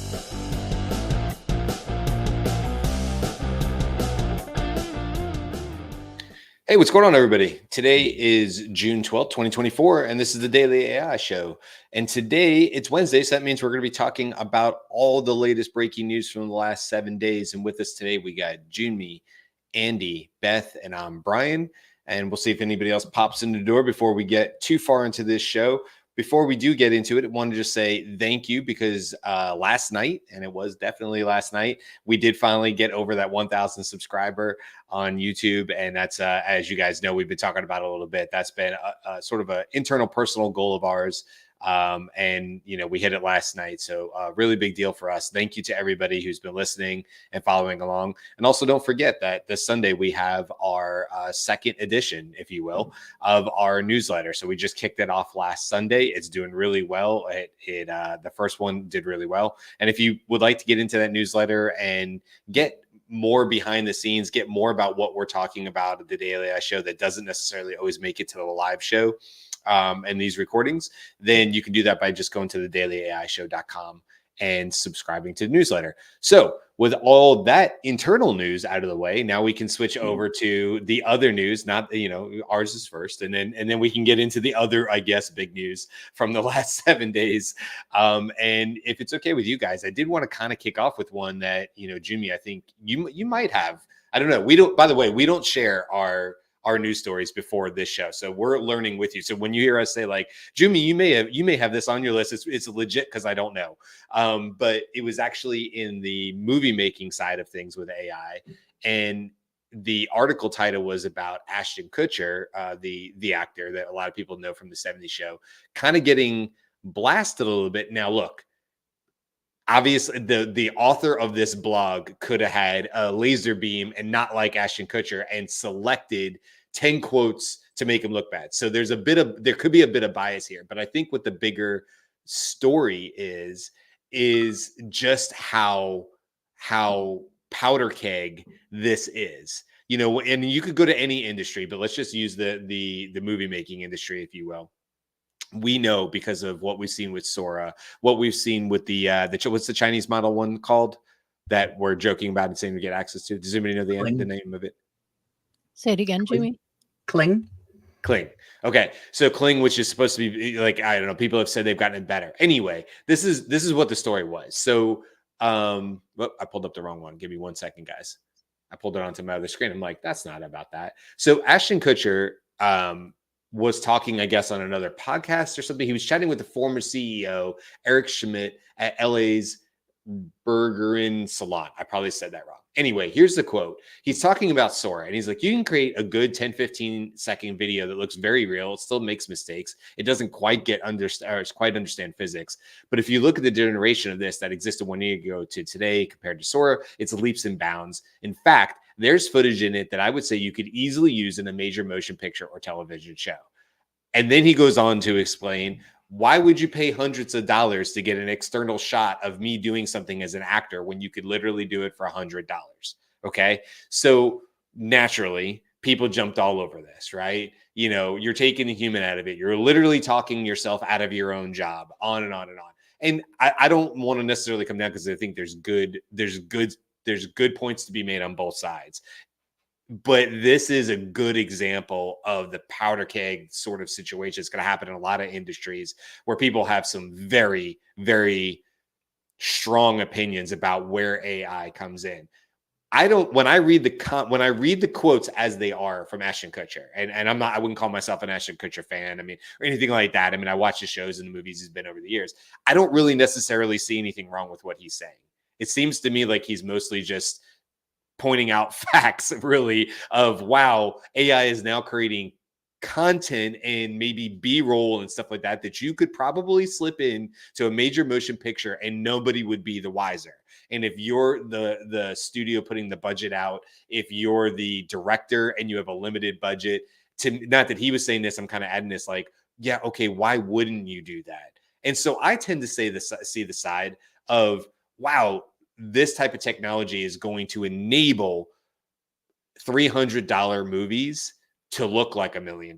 Hey, what's going on, everybody? Today is June 12th, 2024, and this is the Daily AI Show. And today it's Wednesday, so that means we're going to be talking about all the latest breaking news from the last 7 days. And with us today, we got Junmi, Andy, Beth, and I'm Brian. And we'll see if anybody else pops in the door before we get too far into this show. Before we do get into it, I wanted to just say thank you because last night, and it was definitely last night, we did finally get over that 1,000 subscriber on YouTube. And that's, as you guys know, we've been talking about it a little bit. That's been a sort of an internal personal goal of ours. And, we hit it last night. So really big deal for us. Thank you to everybody who's been listening and following along. And also don't forget that this Sunday we have our second edition, if you will, of our newsletter. So we just kicked it off last Sunday. It's doing really well. The first one did really well. And if you would like to get into that newsletter and get more behind the scenes, get more about what we're talking about at the Daily AI Show that doesn't necessarily always make it to the live show and these recordings, then you can do that by just going to the dailyaishow.com and subscribing to the newsletter. So with all that internal news out of the way, now we can switch over to the other news. Not, ours is first, and then we can get into the other, I guess, big news from the last 7 days. And if it's okay with you guys, I did want to kind of kick off with one that, Junmi, I think you might have. I don't know. We don't. By the way, we don't share our news stories before this show, so we're learning with you. So when you hear us say like, Junmi, you may have this on your list, it's legit because I don't know, but it was actually in the movie making side of things with AI, and the article title was about Ashton Kutcher, the actor that a lot of people know from the 70s show, kind of getting blasted a little bit. Now look, obviously the author of this blog could have had a laser beam and not like Ashton Kutcher and selected 10 quotes to make him look bad. So there could be a bit of bias here, but I think what the bigger story is just how powder keg this is. And you could go to any industry, but let's just use the movie making industry, if you will. We know because of what we've seen with Sora, what we've seen with the what's the Chinese model one called that we're joking about and saying we get access to. Does anybody know the name of it? Say it again, Jimmy. Kling. Okay. So Kling, which is supposed to be like, I don't know, people have said they've gotten it better. Anyway, this is what the story was. So I pulled up the wrong one. Give me 1 second, guys. I pulled it onto my other screen. I'm like, that's not about that. So Ashton Kutcher was talking, I guess, on another podcast or something. He was chatting with the former CEO, Eric Schmidt, at LA's Burger Salon. I probably said that wrong. Anyway, here's the quote. He's talking about Sora, and he's like, you can create a good 10, 15-second video that looks very real. It still makes mistakes. It doesn't quite understand physics. But if you look at the generation of this that existed 1 year ago to today compared to Sora, it's leaps and bounds. In fact, there's footage in it that I would say you could easily use in a major motion picture or television show. And then he goes on to explain, why would you pay hundreds of dollars to get an external shot of me doing something as an actor when you could literally do it for $100? Okay. So naturally, people jumped all over this, right? You're taking the human out of it. You're literally talking yourself out of your own job, on and on and on. And I don't want to necessarily come down because I think there's good points to be made on both sides. But this is a good example of the powder keg sort of situation. It's going to happen in a lot of industries where people have some very, very strong opinions about where AI comes in. When I read the quotes as they are from Ashton Kutcher, and I wouldn't call myself an Ashton Kutcher fan, or anything like that. I watch the shows and the movies he's been over the years. I don't really necessarily see anything wrong with what he's saying. It seems to me like he's mostly just pointing out facts, really, of wow, AI is now creating content and maybe B-roll and stuff like that you could probably slip in to a major motion picture and nobody would be the wiser. And if you're the studio putting the budget out, if you're the director and you have a limited budget, not that he was saying this, I'm kind of adding this like, yeah, okay, why wouldn't you do that? And so I tend to see the side of, wow, this type of technology is going to enable $300 movies to look like $1 million.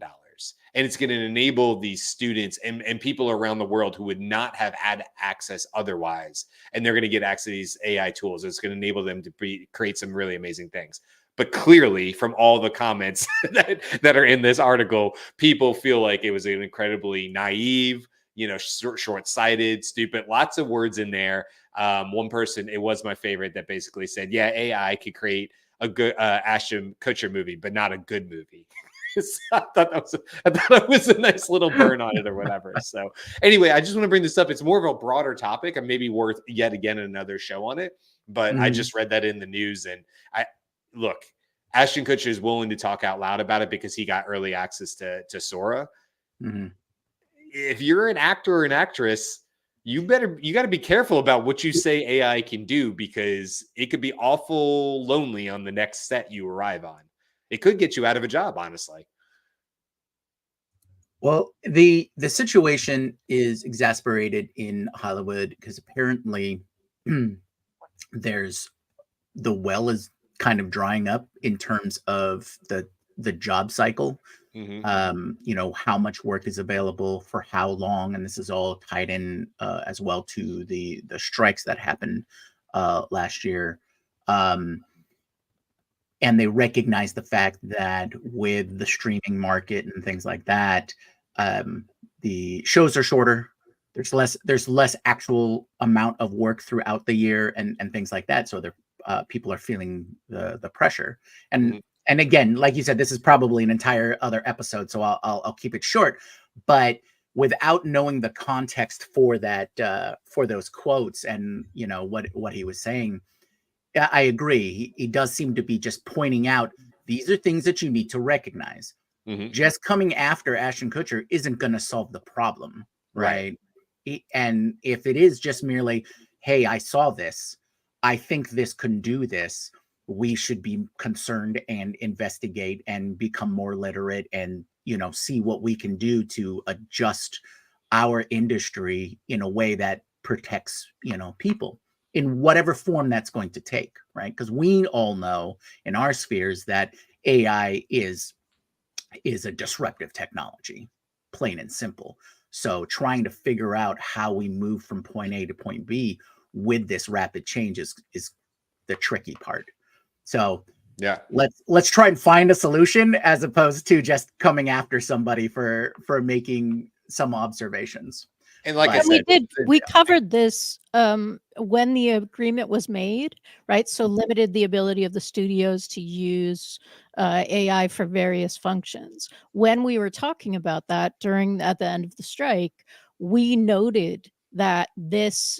and it's going to enable these students and people around the world who would not have had access otherwise, and they're going to get access to these AI tools. It's going to enable them to create some really amazing things. But clearly, from all the comments that are in this article, people feel like it was an incredibly naive, short-sighted, stupid, lots of words in there. One person, it was my favorite, that basically said, yeah, AI could create a good Ashton Kutcher movie, but not a good movie. I thought that was a nice little burn on it or whatever. So anyway, I just want to bring this up. It's more of a broader topic and maybe worth yet again another show on it. But I just read that in the news, and look, Ashton Kutcher is willing to talk out loud about it because he got early access to Sora. Mm-hmm. If you're an actor or an actress, you got to be careful about what you say AI can do, because it could be awful lonely on the next set you arrive on. It could get you out of a job, honestly. Well, the situation is exasperated in Hollywood because apparently the well is kind of drying up in terms of the job cycle. Mm-hmm. How much work is available for how long, and this is all tied in as well to the strikes that happened last year. And they recognize the fact that with the streaming market and things like that, the shows are shorter. There's less actual amount of work throughout the year and things like that. So people are feeling the pressure. And again, like you said, this is probably an entire other episode, so I'll keep it short. But without knowing the context for that, for those quotes and what he was saying, I agree. He does seem to be just pointing out these are things that you need to recognize. Mm-hmm. Just coming after Ashton Kutcher isn't going to solve the problem, right? And if it is just merely, hey, I saw this, I think this can do this, we should be concerned and investigate and become more literate and, see what we can do to adjust our industry in a way that protects, people in whatever form that's going to take, right? Because we all know in our spheres that AI is a disruptive technology, plain and simple. So trying to figure out how we move from point A to point B with this rapid change is the tricky part. So yeah, let's try and find a solution as opposed to just coming after somebody for making some observations. And like I said, we covered this when the agreement was made, right? So limited the ability of the studios to use AI for various functions. When we were talking about that at the end of the strike, we noted that this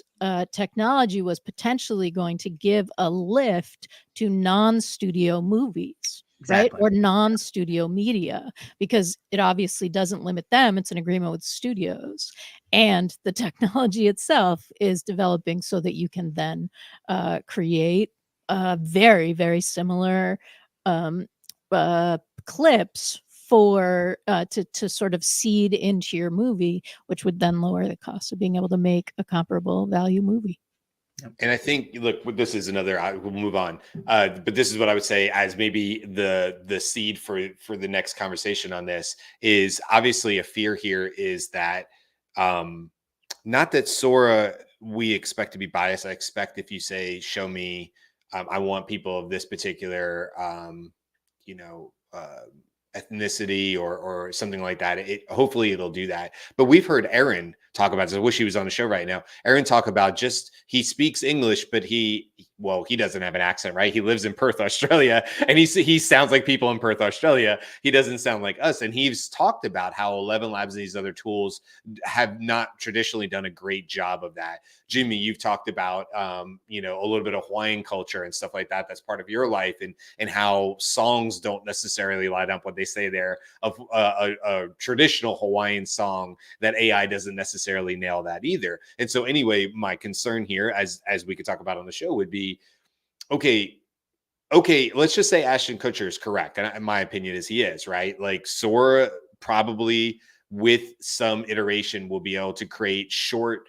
technology was potentially going to give a lift to non-studio movies. Exactly. Right? Or non-studio media, because it obviously doesn't limit them. It's an agreement with studios. And the technology itself is developing so that you can then create very, very similar clips for to sort of seed into your movie, which would then lower the cost of being able to make a comparable value movie. And I think, look, this is another, we'll move on. But this is what I would say as maybe the seed for the next conversation on this is obviously a fear here is that, not that Sora, we expect to be biased. I expect if you say, show me, I want people of this particular, ethnicity or something like that. Hopefully it'll do that. But we've heard Aaron talk about this. I wish he was on the show right now. Aaron talk about he speaks English, but he doesn't have an accent, right? He lives in Perth, Australia, and he sounds like people in Perth, Australia. He doesn't sound like us. And he's talked about how 11 Labs and these other tools have not traditionally done a great job of that. Jimmy, you've talked about, a little bit of Hawaiian culture and stuff like that. That's part of your life, and how songs don't necessarily line up what they say there of a traditional Hawaiian song, that AI doesn't necessarily nail that either. And so anyway, my concern here, as we could talk about on the show, would be, okay, let's just say Ashton Kutcher is correct. And my opinion is he is, right? Like Sora probably with some iteration will be able to create short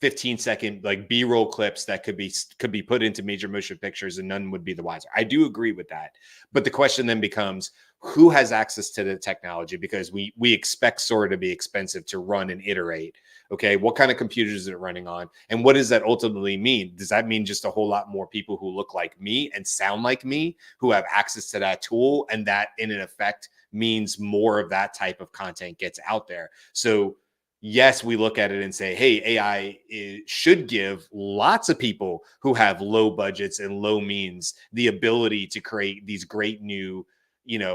15-second like B-roll clips that could be put into major motion pictures and none would be the wiser. I do agree with that. But the question then becomes, who has access to the technology? Because we expect Sora to be expensive to run and iterate. Okay, what kind of computers is it running on? And what does that ultimately mean? Does that mean just a whole lot more people who look like me and sound like me who have access to that tool? And that in an effect means more of that type of content gets out there. So yes, we look at it and say, hey, AI should give lots of people who have low budgets and low means the ability to create these great new,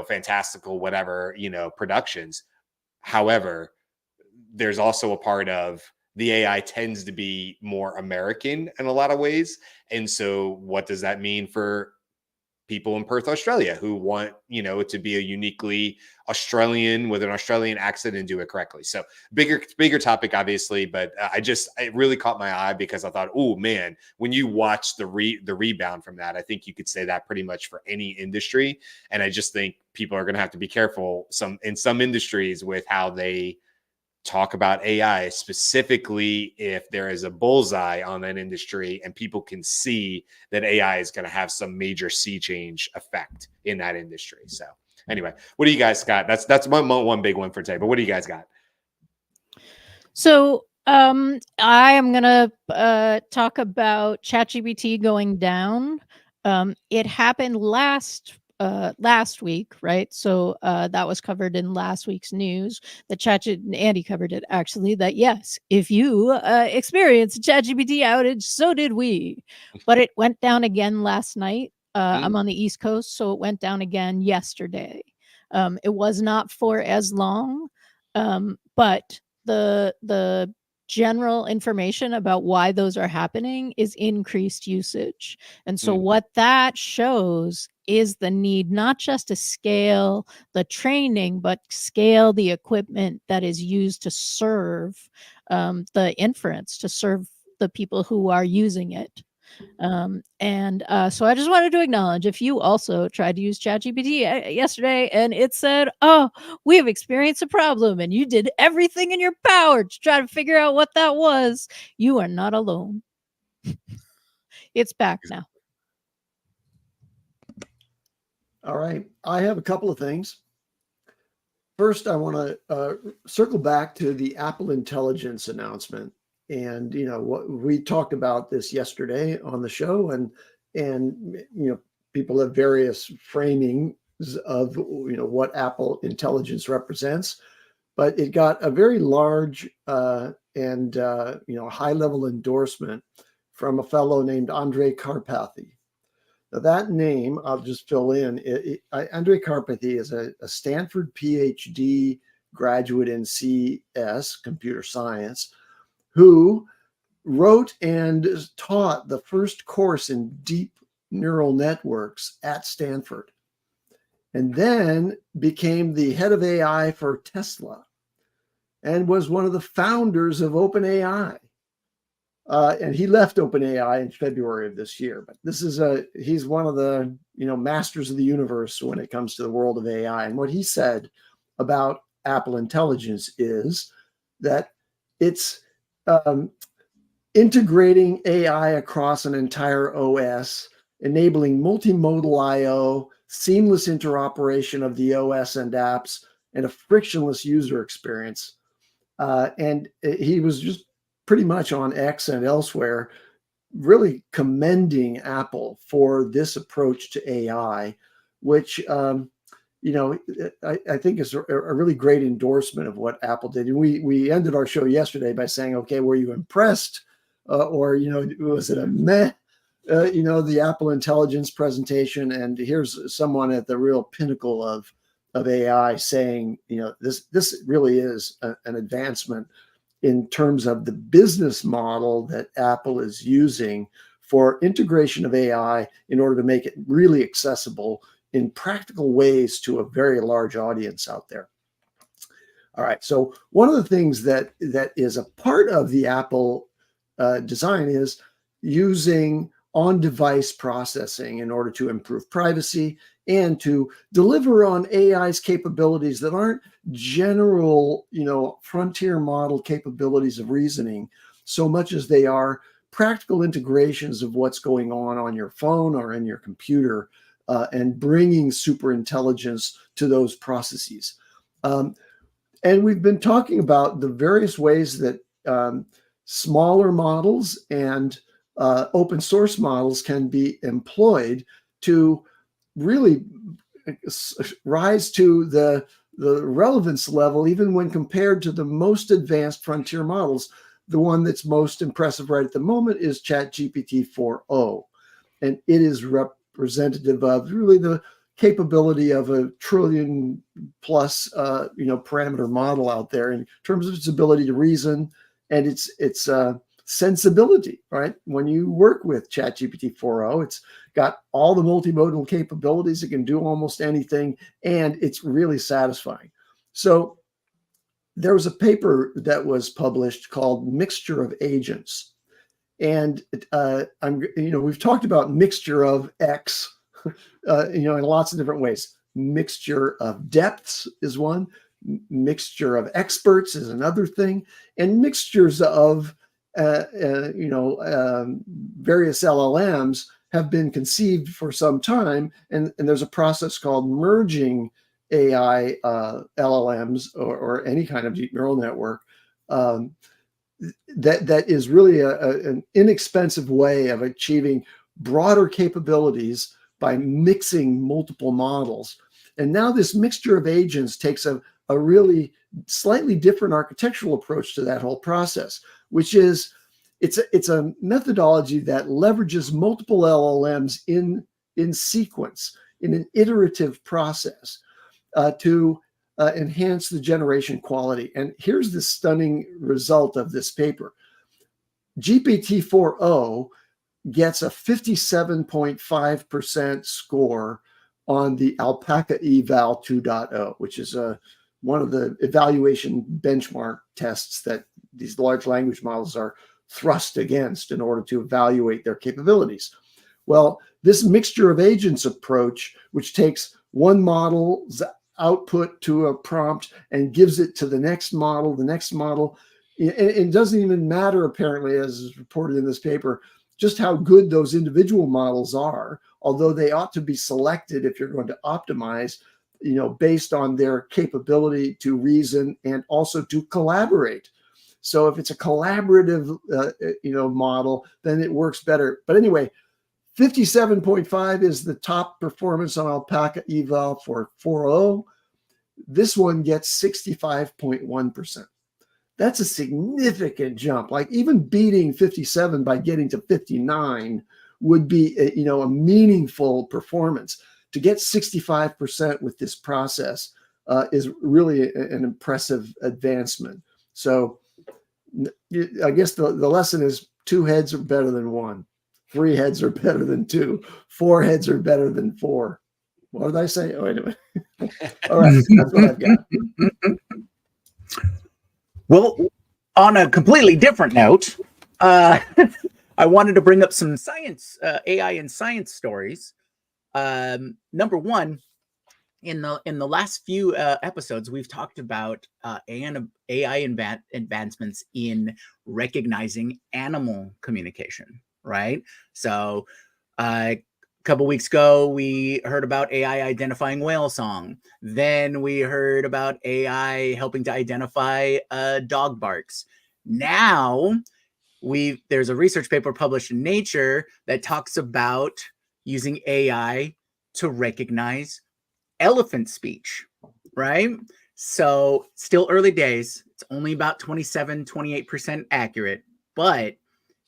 fantastical, whatever, productions. However, there's also a part of the AI tends to be more American in a lot of ways. And so what does that mean for people in Perth, Australia, who want, it to be a uniquely Australian with an Australian accent and do it correctly? So bigger topic, obviously, but it really caught my eye because I thought, oh man, when you watch the rebound from that, I think you could say that pretty much for any industry. And I just think people are going to have to be careful in some industries with how they talk about AI, specifically if there is a bullseye on that industry and people can see that AI is going to have some major sea change effect in that industry. So anyway, what do you guys got? That's one big one for today, but what do you guys got? So I am going to talk about ChatGPT going down. It happened last week, right? So that was covered in last week's news. Andy covered it actually. That yes, if you experience a ChatGPT outage, so did we. But it went down again last night. I'm on the East Coast, so it went down again yesterday. It was not for as long, but the general information about why those are happening is increased usage. And so what that shows is the need not just to scale the training, but scale the equipment that is used to serve the inference, to serve the people who are using it. So I just wanted to acknowledge, if you also tried to use ChatGPT yesterday and it said, oh, we have experienced a problem, and you did everything in your power to try to figure out what that was, you are not alone. It's back now. All right. I have a couple of things. First, I want to circle back to the Apple Intelligence announcement. And, what we talked about this yesterday on the show, and people have various framings of, what Apple Intelligence represents, but it got a very large and high-level endorsement from a fellow named Andrej Karpathy. Now, that name, I'll just fill in. Andrej Karpathy is a Stanford PhD graduate in CS, computer science, who wrote and taught the first course in deep neural networks at Stanford, and then became the head of AI for Tesla and was one of the founders of OpenAI. And he left OpenAI in February of this year. But he's one of the masters of the universe when it comes to the world of AI. And what he said about Apple Intelligence is that it's integrating AI across an entire OS, enabling multimodal I/O, seamless interoperation of the OS and apps, and a frictionless user experience. And he was just pretty much on X and elsewhere, really commending Apple for this approach to AI, which, I think is a really great endorsement of what Apple did. And we ended our show yesterday by saying, okay, were you impressed? Or was it a meh? The Apple Intelligence presentation? And here's someone at the real pinnacle of AI saying, this really is an advancement in terms of the business model that Apple is using for integration of AI in order to make it really accessible in practical ways to a very large audience out there. All right, so one of the things that is a part of the Apple design is using on-device processing in order to improve privacy and to deliver on AI's capabilities that aren't general, frontier model capabilities of reasoning. so much as they are practical integrations of what's going on your phone or in your computer, and bringing super intelligence to those processes. And we've been talking about the various ways that smaller models and open source models can be employed to really rise to the relevance level, even when compared to the most advanced frontier models. The one that's most impressive right at the moment is ChatGPT 4o, and it is representative of really the capability of a trillion plus parameter model out there in terms of its ability to reason and its sensibility. Right, when you work with ChatGPT 4o, it's got all the multimodal capabilities. It can do almost anything, and it's really satisfying. So there was a paper that was published called Mixture of Agents. And we've talked about mixture of X, in lots of different ways. Mixture of depths is one. Mixture of experts is another thing. And mixtures of, various LLMs have been conceived for some time. And there's a process called merging AI LLMs or any kind of deep neural network that is really an inexpensive way of achieving broader capabilities by mixing multiple models. And now this mixture of agents takes a really slightly different architectural approach to that whole process, which is it's a methodology that leverages multiple LLMs in sequence, in an iterative process, to enhance the generation quality. And here's the stunning result of this paper. GPT-4o gets a 57.5% score on the Alpaca Eval 2.0, which is one of the evaluation benchmark tests that these large language models are thrust against in order to evaluate their capabilities. Well, this mixture of agents approach, which takes one model's output to a prompt and gives it to the next model, it doesn't even matter, apparently, as is reported in this paper, just how good those individual models are, although they ought to be selected if you're going to optimize, based on their capability to reason and also to collaborate. So if it's a collaborative, model, then it works better. But anyway, 57.5 is the top performance on Alpaca Eval for 4o. This one gets 65.1%. That's a significant jump. Like even beating 57 by getting to 59 would be a meaningful performance. To get 65% with this process is really an impressive advancement. So I guess the lesson is 2 heads are better than 1. 3 heads are better than 2. 4 heads are better than 4. What did I say? Oh, wait a minute. All right, that's what I've got. Well, on a completely different note, I wanted to bring up some science, AI and science stories. Number one, in the last few episodes, we've talked about AI advancements in recognizing animal communication, right? So a couple weeks ago, we heard about AI identifying whale song. Then we heard about AI helping to identify dog barks. Now there's a research paper published in Nature that talks about using AI to recognize elephant speech, right? So still early days. It's only about 28% accurate, but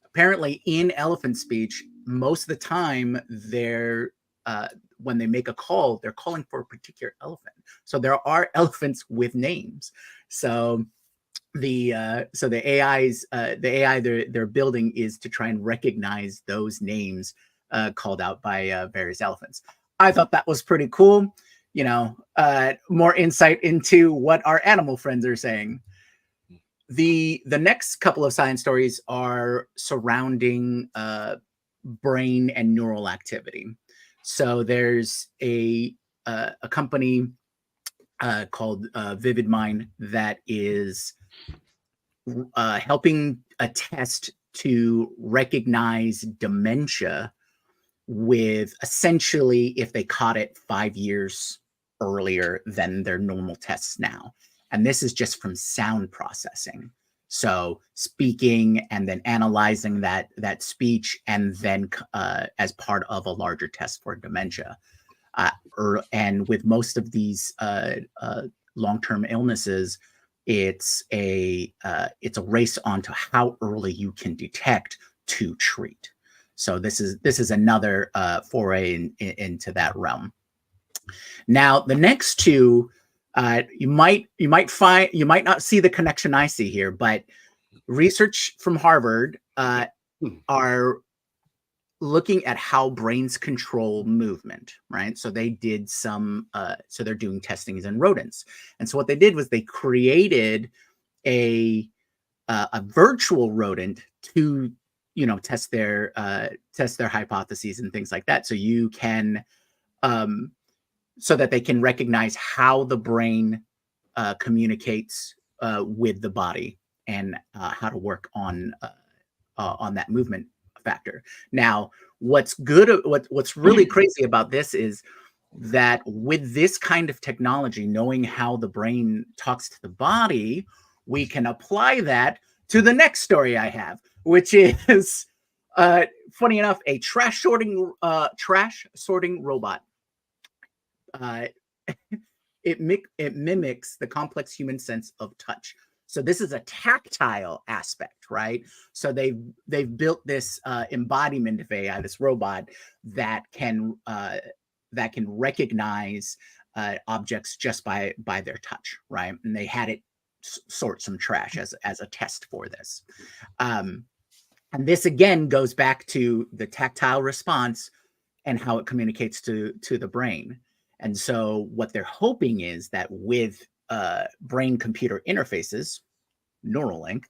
apparently in elephant speech, most of the time they're when they make a call, they're calling for a particular elephant. So there are elephants with names. So the AI they're building is to try and recognize those names called out by various elephants. I thought that was pretty cool. More insight into what our animal friends are saying. The next couple of science stories are surrounding brain and neural activity. So there's a company called Vivid Mind that is helping a test to recognize dementia with essentially if they caught it 5 years earlier than their normal tests now. And this is just from sound processing. So speaking and then analyzing that speech, and then as part of a larger test for dementia. And with most of these long-term illnesses, it's a race onto how early you can detect to treat. So this is another foray into that realm. Now, the next two, you might not see the connection I see here, but research from Harvard are looking at how brains control movement, right? So they did some, so they're doing testings in rodents. And so what they did was they created a virtual rodent to, test their hypotheses and things like that. So you can, so that they can recognize how the brain communicates with the body, and how to work on that movement factor. Now, what's really crazy about this is that with this kind of technology, knowing how the brain talks to the body, we can apply that to the next story I have, which is funny enough, a trash sorting robot. It mimics the complex human sense of touch. So this is a tactile aspect, right? So they've built this embodiment of AI, this robot that can recognize objects just by their touch, right? And they had it sort some trash as a test for this. And this again goes back to the tactile response and how it communicates to the brain. And so what they're hoping is that with brain-computer interfaces, Neuralink,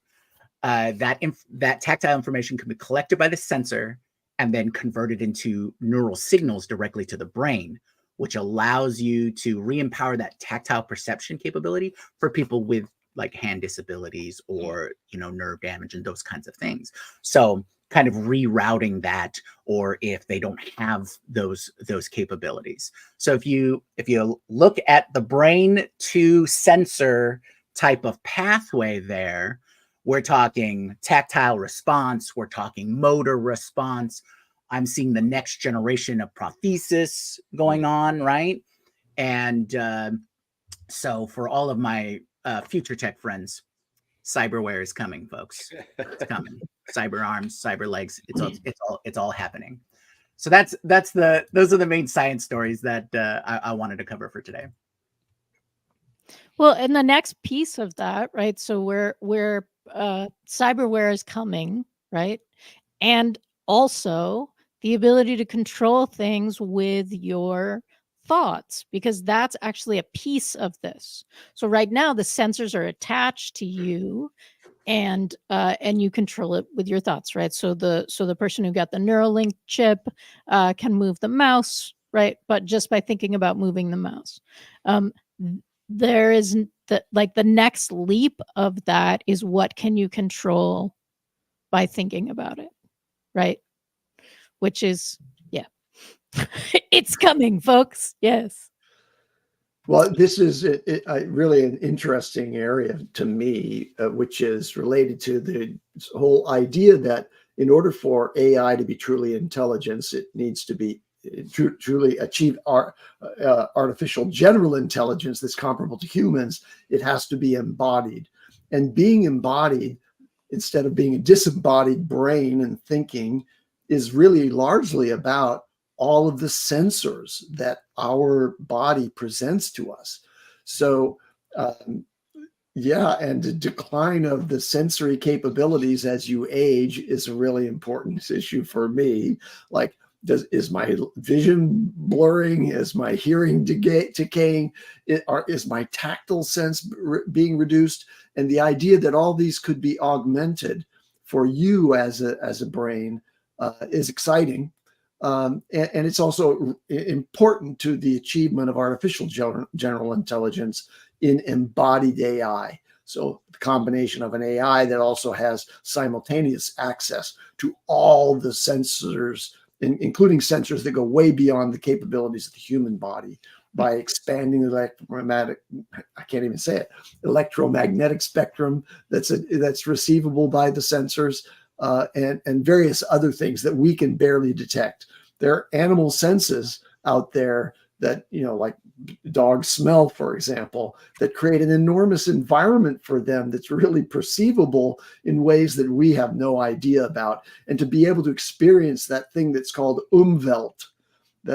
that tactile information can be collected by the sensor and then converted into neural signals directly to the brain, which allows you to re-empower that tactile perception capability for people with like hand disabilities or nerve damage and those kinds of things. So kind of rerouting that, or if they don't have those capabilities. So if you look at the brain to sensor type of pathway there, we're talking tactile response, we're talking motor response. I'm seeing the next generation of prosthesis going on, right? And so for all of my future tech friends, cyberware is coming, folks. It's coming. Cyber arms, cyber legs. It's all happening. So those are the main science stories that I wanted to cover for today. Well, and the next piece of that, right? So where cyberware is coming, right? And also the ability to control things with your thoughts, because that's actually a piece of this. So right now the sensors are attached to you, and you control it with your thoughts, right? So the person who got the Neuralink chip can move the mouse, right? But just by thinking about moving the mouse. There is the next leap of that is what can you control by thinking about it, right? Which is, yeah, it's coming, folks. Yes. Well, this is really an interesting area to me, which is related to the whole idea that in order for AI to be truly intelligence, it needs to be truly achieve artificial general intelligence that's comparable to humans. It has to be embodied, and being embodied instead of being a disembodied brain and thinking is really largely about all of the sensors that our body presents to us. So yeah, and the decline of the sensory capabilities as you age is a really important issue for me. Like, is my vision blurring? Is my hearing decaying? Is my tactile sense being reduced? And the idea that all these could be augmented for you as a brain is exciting. And it's also important to the achievement of artificial general intelligence in embodied AI. So the combination of an AI that also has simultaneous access to all the sensors, including sensors that go way beyond the capabilities of the human body, by expanding the electromagnetic spectrum that's receivable by the sensors, and various other things that we can barely detect. There are animal senses out there that, like dog smell, for example, that create an enormous environment for them that's really perceivable in ways that we have no idea about. And to be able to experience that thing that's called Umwelt,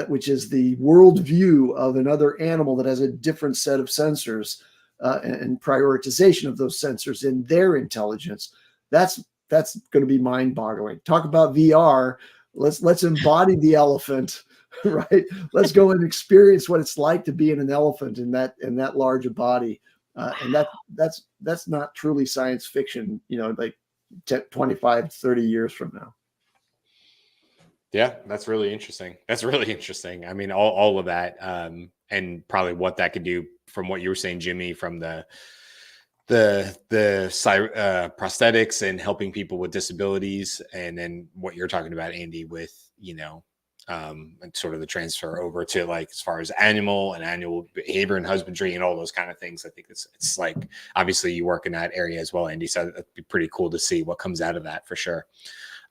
which is the worldview of another animal that has a different set of sensors, and prioritization of those sensors in their intelligence, that's going to be mind-boggling. Talk about VR. Let's embody the elephant, right? Let's go and experience what it's like to be in an elephant in that large a body, and that's not truly science fiction, like 25, 30 years from now. Yeah, that's really interesting. I mean, all of that, and probably what that could do from what you were saying, Jimmy, from the prosthetics and helping people with disabilities, and then what you're talking about, Andy, with and sort of the transfer over to, like, as far as animal behavior and husbandry and all those kind of things. I think it's like, obviously you work in that area as well, Andy, so that'd be pretty cool to see what comes out of that for sure.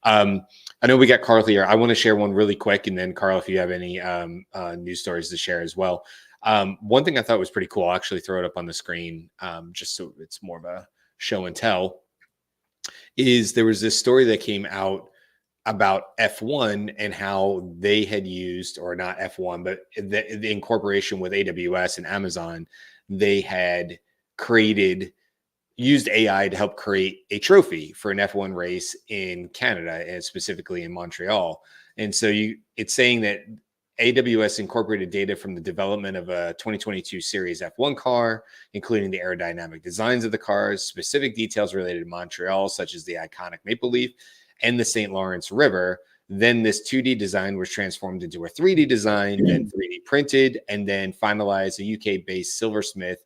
I know we got Carl here. I want to share one really quick, and then Carl, if you have any news stories to share as well. One thing I thought was pretty cool, I'll actually throw it up on the screen, just so it's more of a show and tell, is there was this story that came out about F1 and how they had used, or not F1, but the incorporation with AWS and Amazon, they had used AI to help create a trophy for an F1 race in Canada, and specifically in Montreal. And so it's saying that AWS incorporated data from the development of a 2022 series F1 car, including the aerodynamic designs of the cars, specific details related to Montreal, such as the iconic Maple Leaf and the St. Lawrence River. Then this 2D design was transformed into a 3D design, then 3D printed, and then finalized. A UK-based silversmith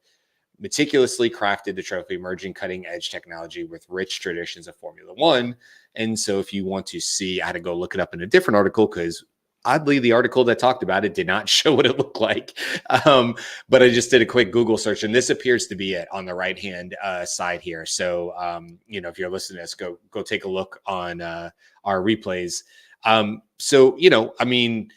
meticulously crafted the trophy, merging cutting-edge technology with rich traditions of Formula One. And so if you want to see, I had to go look it up in a different article, because oddly, the article that talked about it did not show what it looked like. But I just did a quick Google search, and this appears to be it on the right-hand side here. So, if you're listening to this, go take a look on our replays. So, I mean,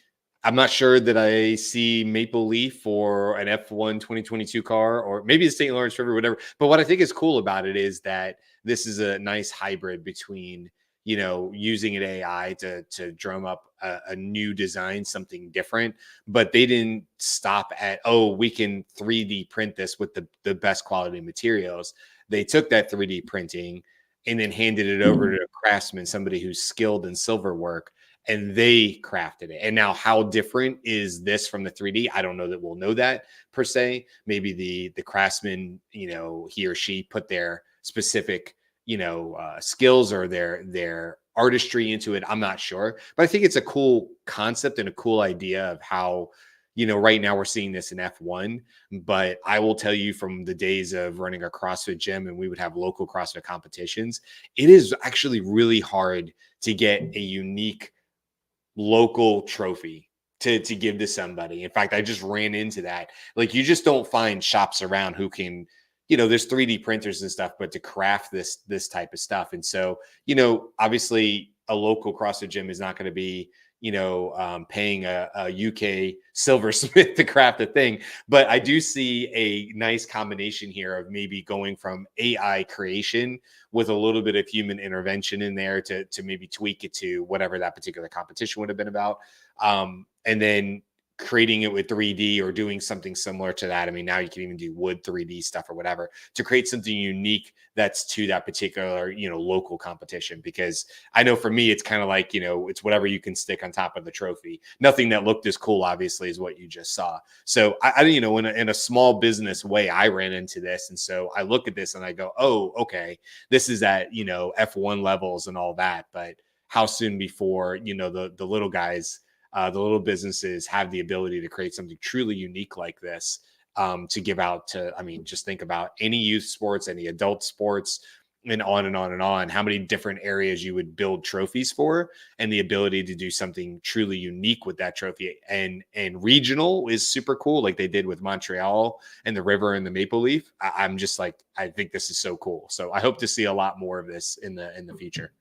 I'm not sure that I see Maple Leaf or an F1 2022 car, or maybe the St. Lawrence River, whatever. But what I think is cool about it is that this is a nice hybrid between, using an AI to drum up a new design, something different. But they didn't stop at, we can 3D print this with the best quality materials. They took that 3D printing and then handed it over to a craftsman, somebody who's skilled in silver work, and they crafted it. And now, how different is this from the 3D? I don't know that we'll know that per se. Maybe the craftsman, he or she put their specific, skills or their artistry into it. I'm not sure, but I think it's a cool concept and a cool idea of how, right now we're seeing this in F1. But I will tell you, from the days of running a CrossFit gym and we would have local CrossFit competitions, it is actually really hard to get a unique local trophy to give to somebody. In fact, I just ran into that. Like, you just don't find shops around who can, there's 3D printers and stuff, but to craft this type of stuff. And so, obviously a local CrossFit gym is not going to be, paying a UK silversmith to craft a thing. But I do see a nice combination here of maybe going from AI creation with a little bit of human intervention in there to maybe tweak it to whatever that particular competition would have been about. And then creating it with 3D or doing something similar to that. I mean, now you can even do wood 3D stuff or whatever to create something unique that's to that particular, local competition. Because I know for me, it's kind of like, it's whatever you can stick on top of the trophy. Nothing that looked as cool, obviously, as what you just saw. So I in a small business way, I ran into this. And so I look at this and I go, oh, okay, this is at, F1 levels and all that. But how soon before, the little guys, the little businesses have the ability to create something truly unique like this, to give out to, I mean, just think about any youth sports, any adult sports, and on and on and on, how many different areas you would build trophies for, and the ability to do something truly unique with that trophy. And regional is super cool, like they did with Montreal and the River and the Maple Leaf. I'm just like, I think this is so cool. So I hope to see a lot more of this in the future.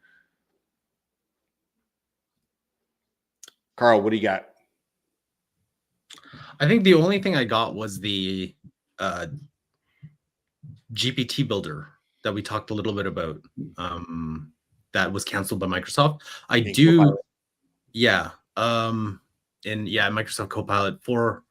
Carl, what do you got? I think the only thing I got was the GPT builder that we talked a little bit about. That was canceled by Microsoft. I do, Copilot. yeah. And yeah, Microsoft Copilot for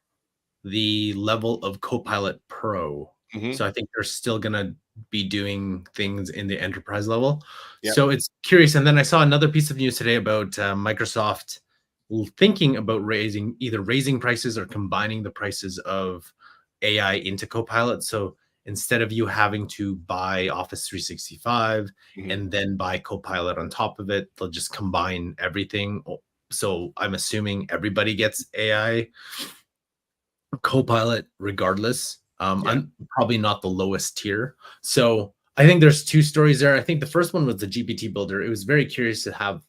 the level of Copilot Pro. Mhm. So I think they're still gonna be doing things in the enterprise level. Yep. So it's curious. And then I saw another piece of news today about Microsoft thinking about either raising prices or combining the prices of AI into Copilot. So instead of you having to buy Office 365 Mhm. and then buy Copilot on top of it, they'll just combine everything. So I'm assuming everybody gets AI Copilot regardless. I'm probably not the lowest tier. So I think there's two stories there. I think the first one was the GPT builder. It was very curious to have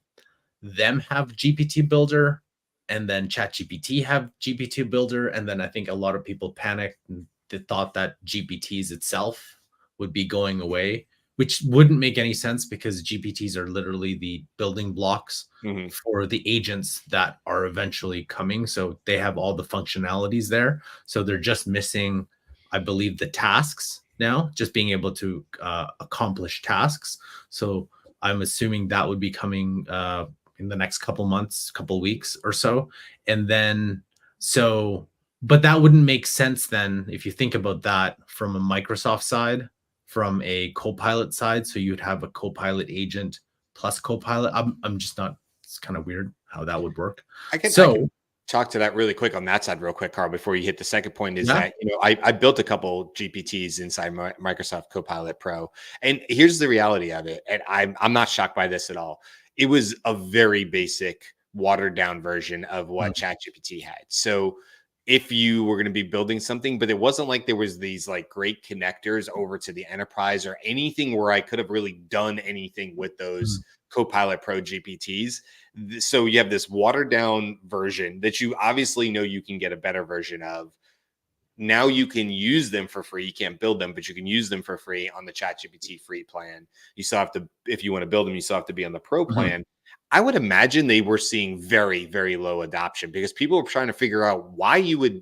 them have GPT builder and then ChatGPT have GPT builder. And then I think a lot of people panicked and they thought that GPTs itself would be going away, which wouldn't make any sense because GPTs are literally the building blocks Mhm. for the agents that are eventually coming. So they have all the functionalities there. So they're just missing, I believe, the tasks now, just being able to accomplish tasks. So I'm assuming that would be coming in the next couple months, couple weeks or so. And then, but that wouldn't make sense then if you think about that from a Microsoft side, from a Copilot side. So you'd have a Copilot agent plus Copilot. I'm just not, it's kind of weird how that would work. I can talk to that really quick on that side real quick, Carl, before you hit the second point is that, I built a couple GPTs inside Microsoft Copilot Pro. And here's the reality of it. And I'm not shocked by this at all. It was a very basic watered down version of what ChatGPT had. So if you were going to be building something, but it wasn't like there was these like great connectors over to the enterprise or anything where I could have really done anything with those Copilot Pro GPTs. So you have this watered down version that you obviously know you can get a better version of. Now you can use them for free. You can't build them, but you can use them for free on the ChatGPT free plan. You still have to, if you want to build them, you still have to be on the pro plan. I would imagine they were seeing very, very low adoption because people were trying to figure out why you would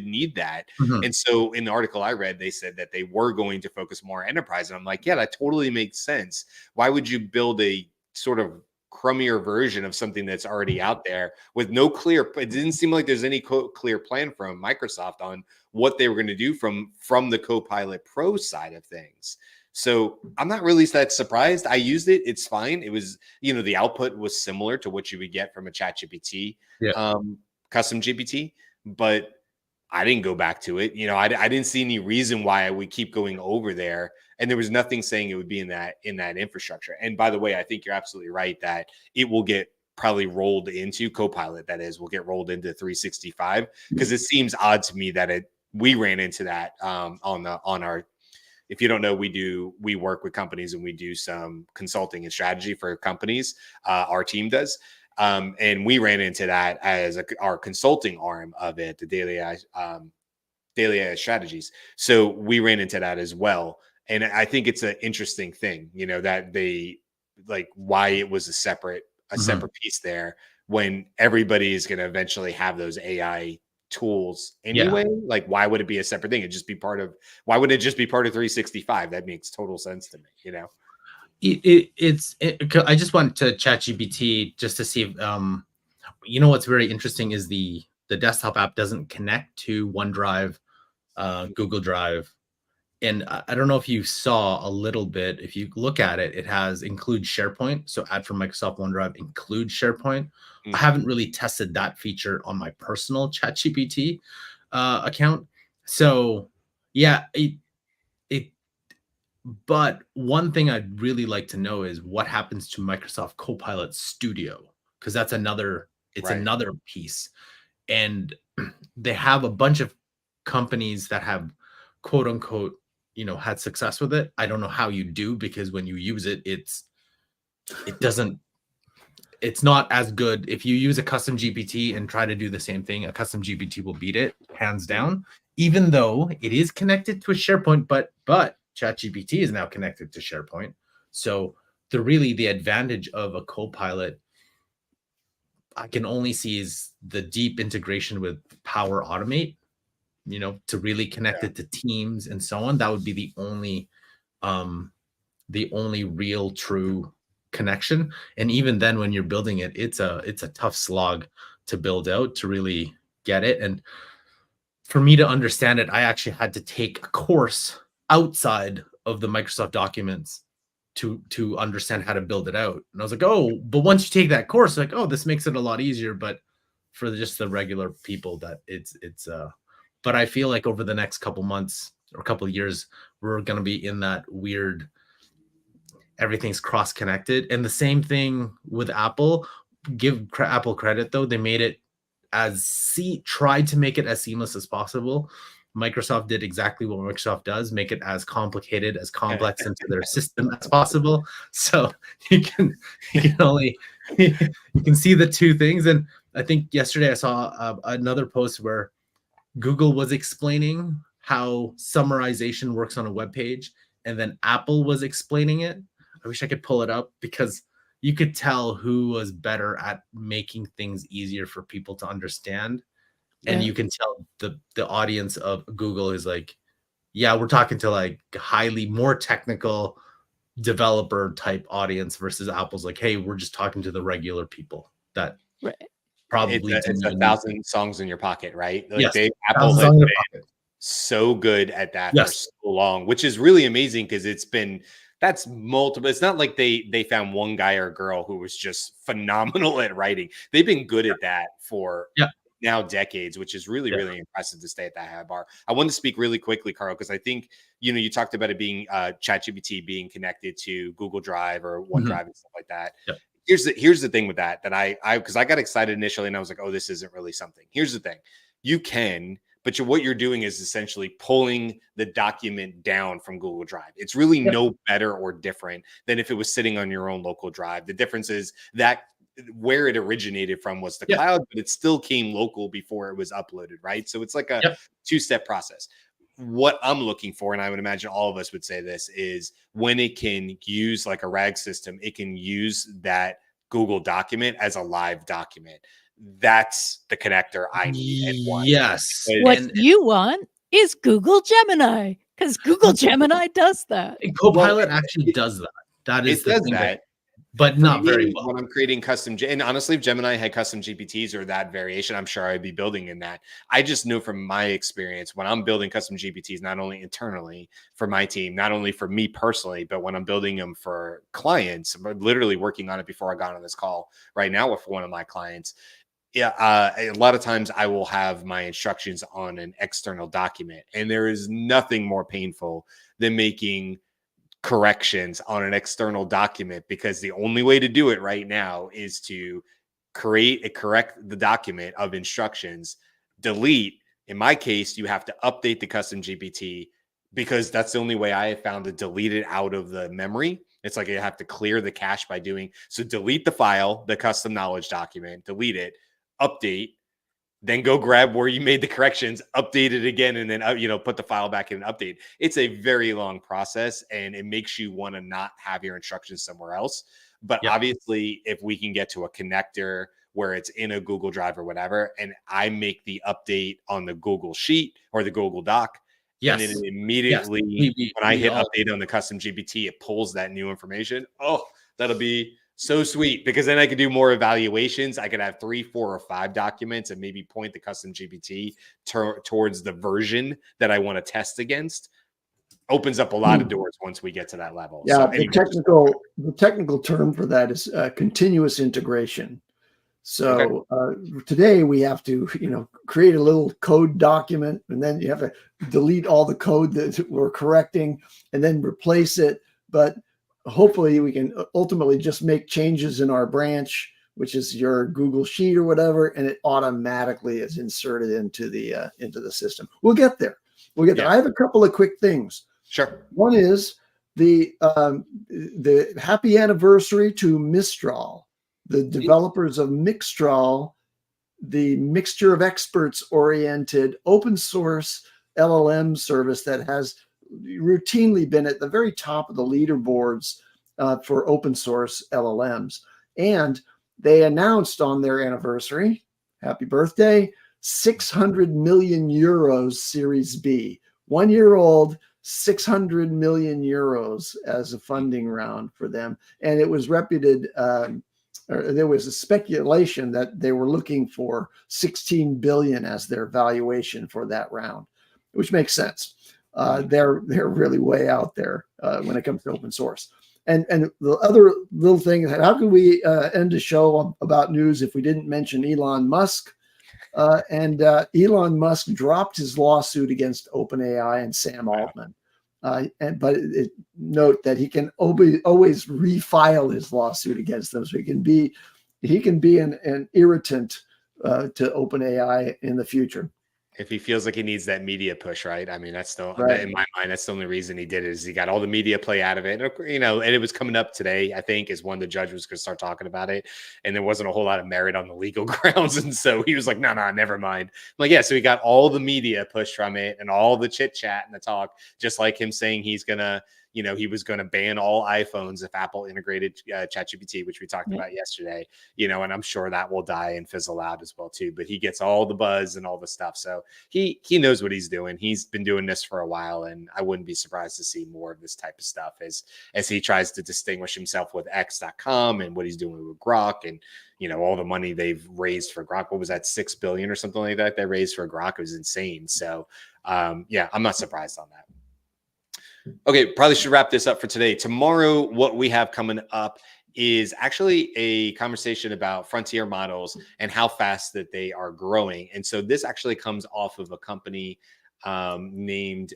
need that. And so in the article I read, they said that they were going to focus more enterprise. And I'm like, yeah, that totally makes sense. Why would you build a sort of crummier version of something that's already out there with no clear, it didn't seem like there's any clear plan from Microsoft on what they were going to do from the Copilot Pro side of things. So I'm not really that surprised. I used it. It's fine. It was, the output was similar to what you would get from a ChatGPT, custom GPT, but I didn't go back to it. I didn't see any reason why I would keep going over there. And there was nothing saying it would be in that infrastructure. And by the way, I think you're absolutely right that it will get probably rolled into Copilot. That is, will get rolled into 365 because it seems odd to me that we ran into that on our. If you don't know, we work with companies and we do some consulting and strategy for companies. Our team does. And we ran into that as our consulting arm of it, the Daily AI strategies. So we ran into that as well. And I think it's an interesting thing, that they like why it was a separate piece there when everybody is going to eventually have those AI tools anyway. Like, why would it be a separate thing? Why would it just be part of 365? That makes total sense to me, I just went to ChatGPT just to see if, what's very interesting is the desktop app doesn't connect to OneDrive, Google Drive. And I don't know if you saw a little bit, if you look at it, it has include SharePoint. So add from Microsoft OneDrive, include SharePoint. I haven't really tested that feature on my personal ChatGPT account. So yeah, but one thing I'd really like to know is what happens to Microsoft Copilot Studio, because another piece. And they have a bunch of companies that have quote unquote, had success with it. I don't know how you do, because when you use it, it's not as good. If you use a custom GPT and try to do the same thing, a custom GPT will beat it hands down, even though it is connected to a SharePoint, but ChatGPT is now connected to SharePoint. So the advantage of a Copilot I can only see is the deep integration with Power Automate, to really connect it to Teams and so on. That would be the only real true connection. And even then, when you're building it, it's a tough slog to build out, to really get it. And for me to understand it, I actually had to take a course outside of the Microsoft documents to understand how to build it out. And I was like, oh, but once you take that course, like, oh, this makes it a lot easier. But for just the regular people, that it's but I feel like over the next couple months or couple of years, we're going to be in that weird, everything's cross-connected. And the same thing with Apple. Give Apple credit though, they made it tried to make it as seamless as possible. Microsoft did exactly what Microsoft does, make it as complicated, as complex into their system as possible. So you can see the two things. And I think yesterday I saw another post where Google was explaining how summarization works on a web page, and then Apple was explaining it. I wish I could pull it up, because you could tell who was better at making things easier for people to understand. And you can tell the audience of Google is like, yeah, we're talking to like highly more technical developer type audience, versus Apple's like, hey, we're just talking to the regular people that probably it's 1,000 songs in your pocket, right? Like yes, Apple has been so good at that for so long, which is really amazing, because that's multiple. It's not like they found one guy or girl who was just phenomenal at writing. They've been good at that for now decades, which is really, really impressive to stay at that high bar. I wanted to speak really quickly, Carl, because I think, you talked about it being ChatGPT being connected to Google Drive or OneDrive and stuff like that. Yep. Here's the thing with that because I got excited initially and I was like, oh, this isn't really something. Here's the thing. You can, but what you're doing is essentially pulling the document down from Google Drive. It's really no better or different than if it was sitting on your own local drive. The difference is that where it originated from was the cloud, but it still came local before it was uploaded, right? So it's like a two-step process. What I'm looking for, and I would imagine all of us would say this, is when it can use like a RAG system, it can use that Google document as a live document. That's the connector I need and want. Yes. What you want is Google Gemini, because Google Gemini does that. Copilot actually does that. That is the thing that, but not very well. When I'm creating custom, and honestly, if Gemini had custom GPTs or that variation, I'm sure I'd be building in that. I just know from my experience, when I'm building custom GPTs, not only internally for my team, not only for me personally, but when I'm building them for clients, I'm literally working on it before I got on this call right now with one of my clients. A lot of times I will have my instructions on an external document, and there is nothing more painful than making corrections on an external document, because the only way to do it right now is to correct the document of instructions, delete. In my case, you have to update the custom GPT, because that's the only way I have found to delete it out of the memory. It's like you have to clear the cache by doing so. Delete the file, the custom knowledge document, delete it, update, then go grab where you made the corrections, update it again, and then put the file back in and update. It's a very long process, and it makes you want to not have your instructions somewhere else. But obviously, if we can get to a connector where it's in a Google Drive or whatever, and I make the update on the Google Sheet or the Google Doc, and then immediately when I hit update on the custom GPT, it pulls that new information. Oh, that'll be so sweet, because then I could do more evaluations. I could have 3, 4, or 5 documents and maybe point the custom GPT towards the version that I want to test against. Opens up a lot of doors once we get to that level. Yeah, so the technical term for that is continuous integration. So today we have to, create a little code document, and then you have to delete all the code that we're correcting and then replace it. But hopefully we can ultimately just make changes in our branch which is your Google Sheet or whatever, and it automatically is inserted into the system. We'll get there. We'll get there. Yeah. I have a couple of quick things. Sure. One is the happy anniversary to Mistral, the developers of Mixtral, the mixture of experts oriented open source LLM service that has routinely been at the very top of the leaderboards for open source LLMs. And they announced on their anniversary, happy birthday, 600 million euros Series B. 1 year old, 600 million euros as a funding round for them. And it was reputed, or there was a speculation that they were looking for 16 billion as their valuation for that round, which makes sense. They're really way out there when it comes to open source. And the other little thing, how can we end a show about news if we didn't mention Elon Musk? Elon Musk dropped his lawsuit against OpenAI and Sam Altman. Note that he can always refile his lawsuit against them, so he can be an irritant to OpenAI in the future. If he feels like he needs that media push, right? I mean, that's still Right. in my mind. That's the only reason he did it, is he got all the media play out of it. And, you know, and it was coming up today, I think, is when the judge was going to start talking about it, and there wasn't a whole lot of merit on the legal grounds, and so he was like, "No, never mind." I'm like, yeah, so he got all the media push from it and all the chit chat and the talk, just like him saying he's gonna. You know, he was going to ban all iPhones if Apple integrated ChatGPT, which we talked about yesterday, you know, and I'm sure that will die and fizzle out as well, too. But he gets all the buzz and all the stuff. So he knows what he's doing. He's been doing this for a while, and I wouldn't be surprised to see more of this type of stuff as he tries to distinguish himself with X.com and what he's doing with Grok and, you know, all the money they've raised for Grok. What was that, 6 billion or something like that they raised for Grok? It was insane. So, yeah, I'm not surprised on that. Okay, probably should wrap this up for today. Tomorrow, what we have coming up is actually a conversation about frontier models and how fast that they are growing. And so this actually comes off of a company named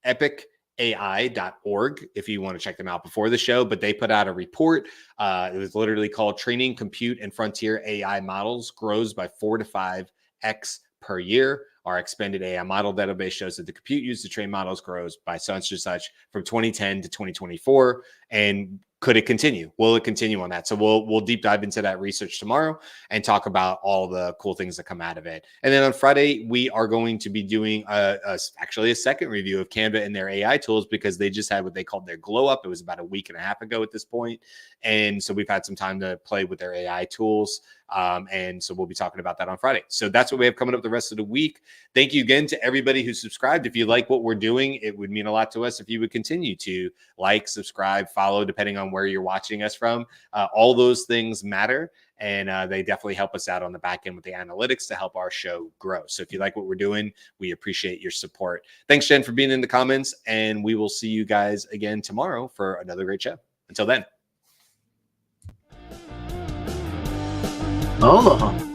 epicai.org, if you want to check them out before the show. But they put out a report. It was literally called Training, Compute, and Frontier AI Models Grows by 4 to 5x per year. Our expanded AI model database shows that the compute used to train models grows by such and such from 2010 to 2024. And could it continue? Will it continue on that? So we'll deep dive into that research tomorrow and talk about all the cool things that come out of it. And then on Friday, we are going to be doing actually a second review of Canva and their AI tools, because they just had what they called their glow up. It was about a week and a half ago at this point. And so we've had some time to play with their AI tools. And so we'll be talking about that on Friday. So that's what we have coming up the rest of the week. Thank you again to everybody who subscribed. If you like what we're doing, it would mean a lot to us if you would continue to like, subscribe, follow, depending on where you're watching us from. All those things matter, and they definitely help us out on the back end with the analytics to help our show grow. So if you like what we're doing, we appreciate your support. Thanks, Jen, for being in the comments, and we will see you guys again tomorrow for another great show. Until then. Oh.